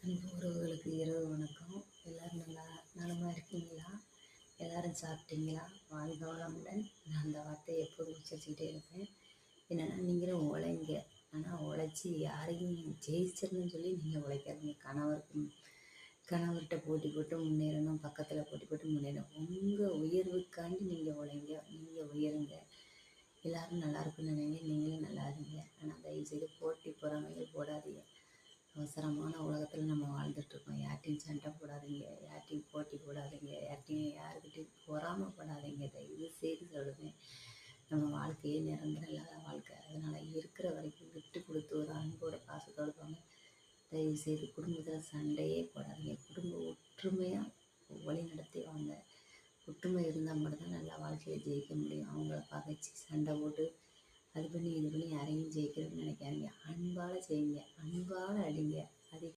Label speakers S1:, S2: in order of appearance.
S1: அன்பு உறவுகளுக்கு இரவு வணக்கம். எல்லாரும் நல்லா நலமா இருக்கீங்களா? எல்லாரும் சாப்பிட்டீங்களா? வாழ்க வளமுடன். நான் அந்த வார்த்தையை எப்போதும் உச்சரிச்சுக்கிட்டே இருப்பேன். என்னென்னா, நீங்களும் உழைங்க. ஆனால் உழைச்சி யாரையும் ஜெயிச்சிடணும்னு சொல்லி நீங்கள் உழைக்காதீங்க. கணவர்கிட்ட போட்டி போட்டு முன்னேறணும், பக்கத்தில் போட்டி போட்டு முன்னேறணும். உங்கள் உயர்வுக்காண்டி நீங்கள் உழைங்க, நீங்கள் உயருங்க. எல்லாரும் நல்லா இருக்குன்னு நினைங்க, நீங்களும் நல்லா இருங்க. ஆனால் தயவுசெய்து போட்டி பொறாமைகள் போடாதீங்க. அவசரமான உலகத்தில் நம்ம வாழ்ந்துட்டுருக்கோம். யார்கிட்டையும் சண்டை போடாதீங்க, யார்கிட்டையும் போட்டி போடாதீங்க, யாருக்கிட்டையும் பொறாமப்படாதீங்க. தயவு செய்து சொல்லுவேன். நம்ம வாழ்க்கையே நிரந்தரம் இல்லாத வாழ்க்கை. அதனால் இருக்கிற வரைக்கும் விட்டு கொடுத்து ஒரு அன்போட பாசத்தோடு போங்க. தயவுசெய்து குடும்பத்தில் சண்டையே போடாதீங்க. குடும்ப ஒற்றுமையாக வழி நடத்தி வாங்க. ஒற்றுமை இருந்தால் மட்டும்தான் நல்லா வாழ்க்கையில் ஜெயிக்க முடியும். அவங்கள பகைச்சி சண்டை போட்டு அது பண்ணி இது பண்ணி யாரையும் ஜெயிக்கணும்னு நினைக்காதீங்க. அன்பால் செய்யுங்க, அன்பால் அடிங்க.